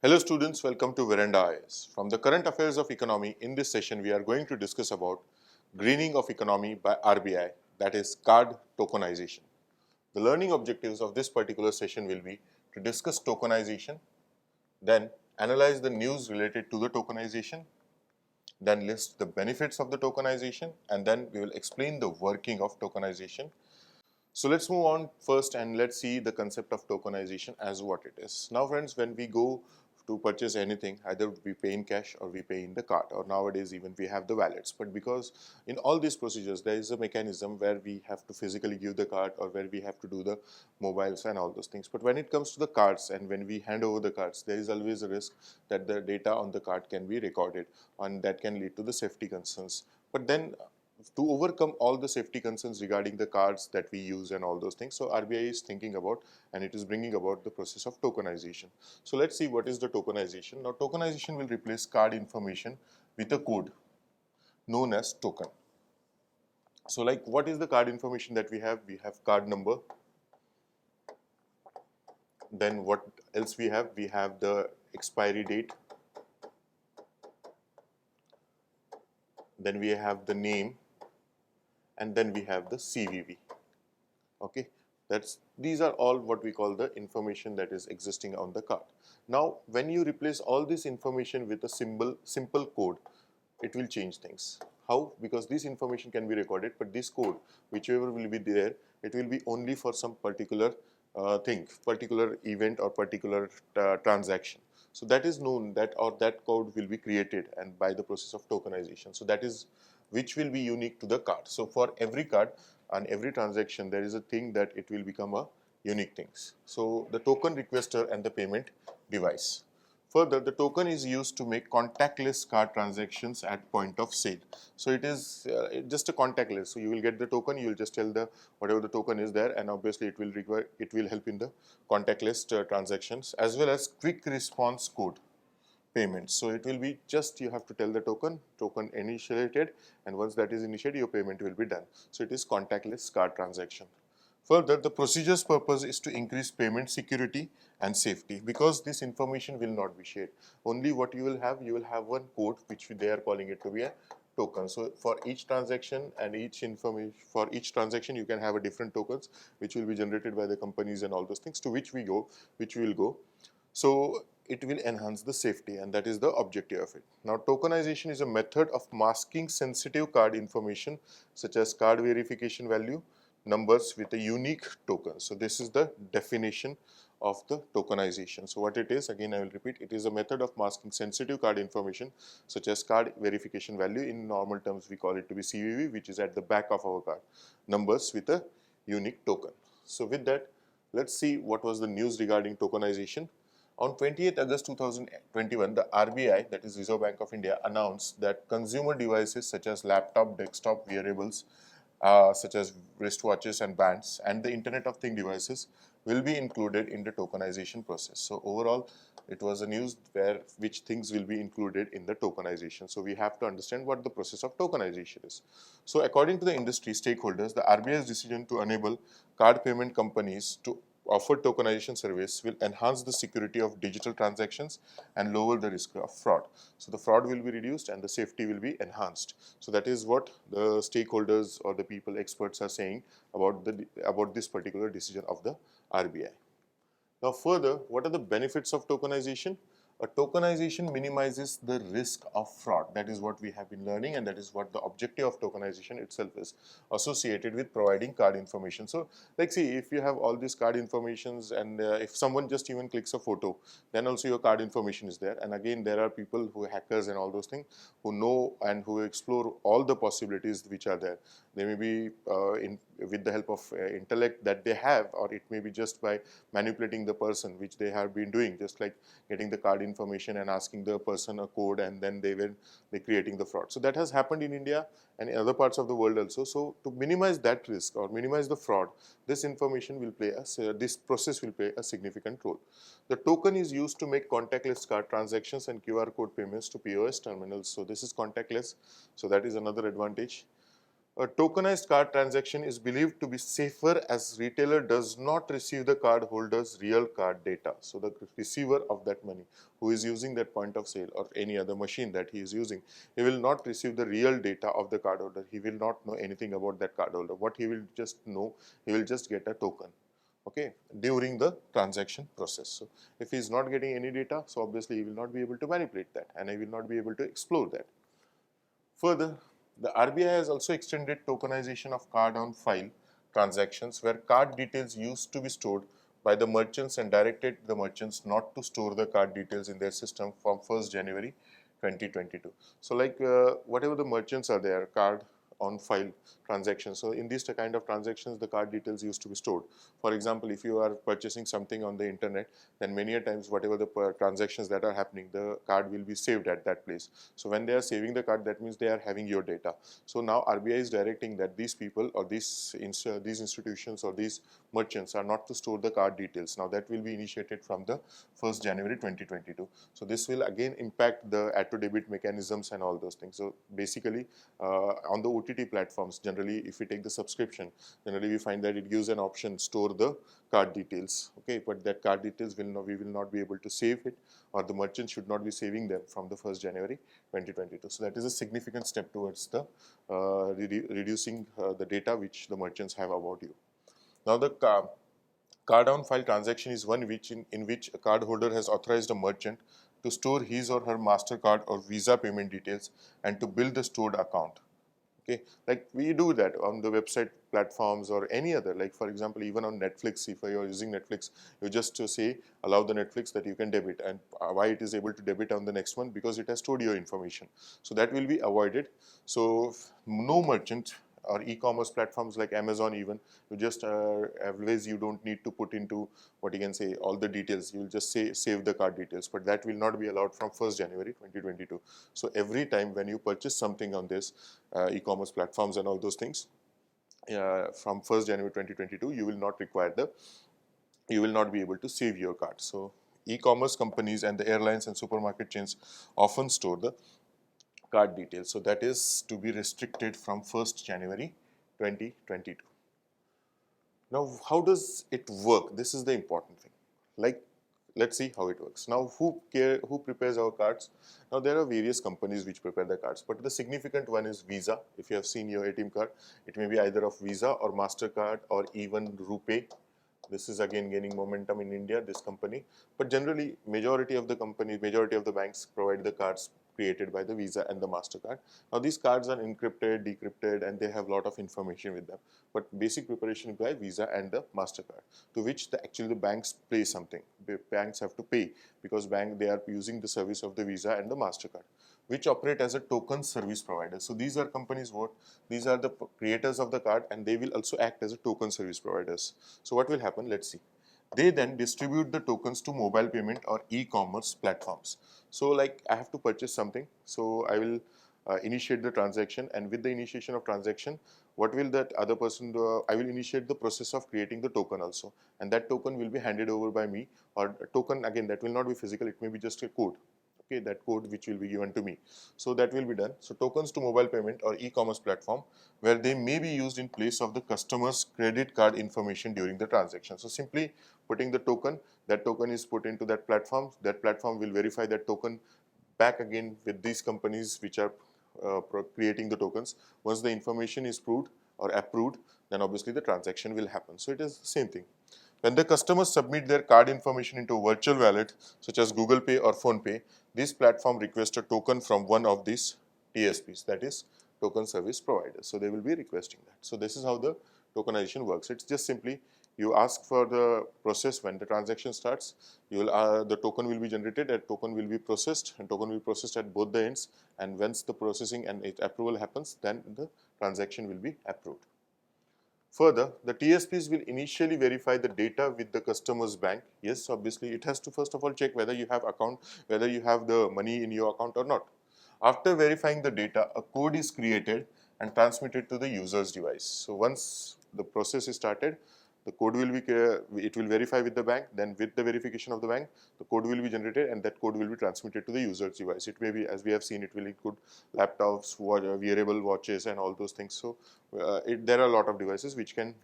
Hello students, welcome to Veranda IAS. From the current affairs of economy, in this session we are going to discuss about greening of economy by RBI, that is card tokenization. The learning objectives of this particular session will be to discuss tokenization, then analyze the news related to the tokenization, then list the benefits of the tokenization, and then we will explain the working of tokenization. So let's move on first and let's see the concept of tokenization as what it is. Now friends, when we go to purchase anything, either we pay in cash or we pay in the card, or nowadays even we have the wallets. But because in all these procedures there is a mechanism where we have to physically give the card or where we have to do the mobiles and all those things. But when it comes to the cards and when we hand over the cards, there is always a risk that the data on the card can be recorded, and that can lead to the safety concerns. But then to overcome all the safety concerns regarding the cards that we use and all those things, so RBI is thinking about and it is bringing about the process of tokenization. So let's see what is the tokenization. Now tokenization will replace card information with a code known as token. So like what is the card information that we have? We have card number. Then what else we have? We have the expiry date. Then we have the name. And then we have the CVV. Okay, these are all what we call the information that is existing on the card. Now when you replace all this information with a simple code, it will change things. How? Because this information can be recorded, but this code, whichever will be there, it will be only for some particular thing, particular event or particular transaction. So that is known, that code will be created and by the process of tokenization. So that is which will be unique to the card. So for every card and every transaction, there is a thing that it will become a unique things. So the token requester and the payment device. Further, the token is used to make contactless card transactions at point of sale. So it is just a contactless. So you will get the token, you will just tell the whatever the token is there, and obviously it will help in the contactless transactions, as well as quick response code payments. So it will be just you have to tell the token initiated, and once that is initiated, your payment will be done. So it is contactless card transaction. Further, the procedure's purpose is to increase payment security and safety, because this information will not be shared. Only what you will have one code which they are calling it to be a token. So for each transaction and for each transaction you can have a different tokens which will be generated by the companies and all those things, to which we will go. So it will enhance the safety, and that is the objective of it. Now tokenization is a method of masking sensitive card information such as card verification value numbers with a unique token. So this is the definition of the tokenization. So what it is, again I will repeat, it is a method of masking sensitive card information such as card verification value. In normal terms we call it to be CVV, which is at the back of our card, numbers with a unique token. So with that, let's see what was the news regarding tokenization. On 28th August 2021, the RBI, that is Reserve Bank of India, announced that consumer devices such as laptop, desktop, wearables, such as wristwatches and bands, and the Internet of Things devices will be included in the tokenization process. So overall, it was a news which things will be included in the tokenization. So we have to understand what the process of tokenization is. So according to the industry stakeholders, the RBI's decision to enable card payment companies to offer tokenization service will enhance the security of digital transactions and lower the risk of fraud. So the fraud will be reduced and the safety will be enhanced. So that is what the stakeholders or the people, experts are saying about this particular decision of the RBI. Now further, what are the benefits of tokenization? A tokenization minimizes the risk of fraud. That is what we have been learning, and that is what the objective of tokenization itself is, associated with providing card information. So like see, if you have all these card informations and if someone just even clicks a photo, then also your card information is there. And again, there are people who are hackers and all those things who know and who explore all the possibilities which are there. They may be with the help of intellect that they have, or it may be just by manipulating the person, which they have been doing, just like getting the card information and asking the person a code, and then they creating the fraud. So that has happened in India and in other parts of the world also. So to minimize that risk or minimize the fraud, this process will play a significant role. The token is used to make contactless card transactions and QR code payments to POS terminals. So this is contactless, so that is another advantage. A tokenized card transaction is believed to be safer as retailer does not receive the card holder's real card data. So the receiver of that money who is using that point of sale or any other machine that he is using, he will not receive the real data of the card holder. He will not know anything about that card holder. What he will just know, he will just get a token, okay, during the transaction process. So if he is not getting any data, so obviously he will not be able to manipulate that and he will not be able to explore that. Further, the RBI has also extended tokenization of card on file transactions where card details used to be stored by the merchants and directed the merchants not to store the card details in their system from 1st January 2022. So like whatever the merchants are there, card on file transactions. So in these kind of transactions, the card details used to be stored. For example, if you are purchasing something on the internet, then many a times whatever the transactions that are happening, the card will be saved at that place. So when they are saving the card, that means they are having your data. So now RBI is directing that these people or these institutions or these merchants are not to store the card details. Now that will be initiated from the 1st January 2022. So this will again impact the add to debit mechanisms and all those things. So basically on the OTT platforms, generally if we take the subscription, generally we find that it gives an option store the card details, okay, but that card details we will not be able to save it, or the merchant should not be saving them from the 1st January 2022. So that is a significant step towards the reducing the data which the merchants have about you. Now the card on file transaction is one in which a card holder has authorized a merchant to store his or her MasterCard or Visa payment details and to build the stored account. Okay, like we do that on the website platforms or any other, like for example even on Netflix, if you are using Netflix, you just say allow the Netflix that you can debit, and why it is able to debit on the next month, because it has stored your information. So that will be avoided. So no merchant or e-commerce platforms like Amazon, even you just always you don't need to put into what you can say all the details, you will just say save the card details, but that will not be allowed from 1st January 2022. So every time when you purchase something on this e-commerce platforms and all those things from 1st January 2022, you will not require you will not be able to save your card. So e-commerce companies and the airlines and supermarket chains often store the card details. So that is to be restricted from 1st January 2022. Now, how does it work? This is the important thing. Like, let's see how it works. Now, who prepares our cards? Now, there are various companies which prepare the cards, but the significant one is Visa. If you have seen your ATM card, it may be either of Visa or MasterCard or even RuPay. This is again gaining momentum in India, this company. But generally, majority of the banks provide the cards created by the Visa and the MasterCard. Now, these cards are encrypted, decrypted, and they have a lot of information with them. But basic preparation by Visa and the MasterCard, to which actually the banks pay something. The banks have to pay because they are using the service of the Visa and the MasterCard, which operate as a token service provider. So these are companies these are the creators of the card, and they will also act as a token service providers. So what will happen? Let's see. They then distribute the tokens to mobile payment or e-commerce platforms. So like I have to purchase something, so I will initiate the transaction, and with the initiation of transaction, what will that other person do? I will initiate the process of creating the token also, and that token will be handed over by me, or a token again that will not be physical, it may be just a code. Okay, that code which will be given to me. So that will be done. So tokens to mobile payment or e-commerce platform where they may be used in place of the customer's credit card information during the transaction. So simply putting the token, that token is put into that platform will verify that token back again with these companies which are creating the tokens. Once the information is proved or approved, then obviously the transaction will happen. So it is the same thing. When the customers submit their card information into a virtual wallet such as Google Pay or Phone Pay, this platform requests a token from one of these TSPs, that is token service providers. So they will be requesting that. So this is how the tokenization works. It's just simply you ask for the process when the transaction starts. You will the token will be generated, a token will be processed, and token will be processed at both the ends. And once the processing and approval happens, then the transaction will be approved. Further, the TSPs will initially verify the data with the customer's bank. Yes, obviously, it has to first of all check whether you have whether you have the money in your account or not. After verifying the data, a code is created and transmitted to the user's device. So once the process is started, the code will be, it will verify with the bank, then with the verification of the bank, the code will be generated and that code will be transmitted to the user's device. It may be, as we have seen, it will include laptops, wearable watches and all those things. So there are a lot of devices which can,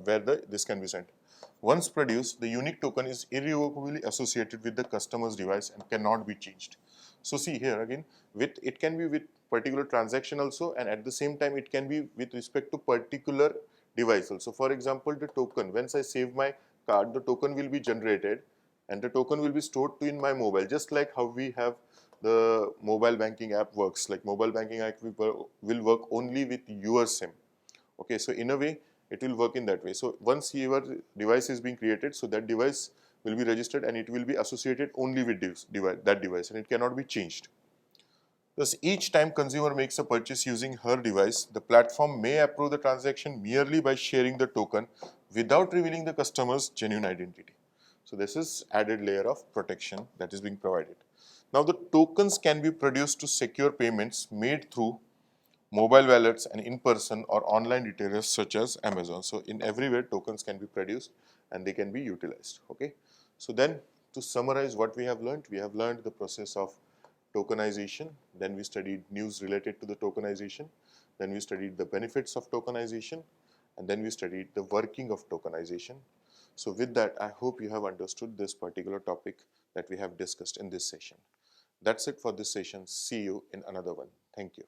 where this can be sent. Once produced, the unique token is irrevocably associated with the customer's device and cannot be changed. So see here again, it can be with particular transaction also, and at the same time it can be with respect to particular device also. For example, the token, once I save my card, the token will be generated and the token will be stored in my mobile, just like how we have the mobile banking app works. Like mobile banking app will work only with your SIM. Okay, so in a way it will work in that way. So once your device is being created, so that device will be registered and it will be associated only with that device and it cannot be changed. Thus, each time consumer makes a purchase using her device, the platform may approve the transaction merely by sharing the token without revealing the customer's genuine identity. So this is added layer of protection that is being provided. Now the tokens can be produced to secure payments made through mobile wallets and in-person or online retailers such as Amazon. So in everywhere tokens can be produced and they can be utilized. Okay. So then to summarize what we have learned the process of tokenization, then we studied news related to the tokenization, then we studied the benefits of tokenization, and then we studied the working of tokenization. So with that, I hope you have understood this particular topic that we have discussed in this session. That's it for this session. See you in another one. Thank you.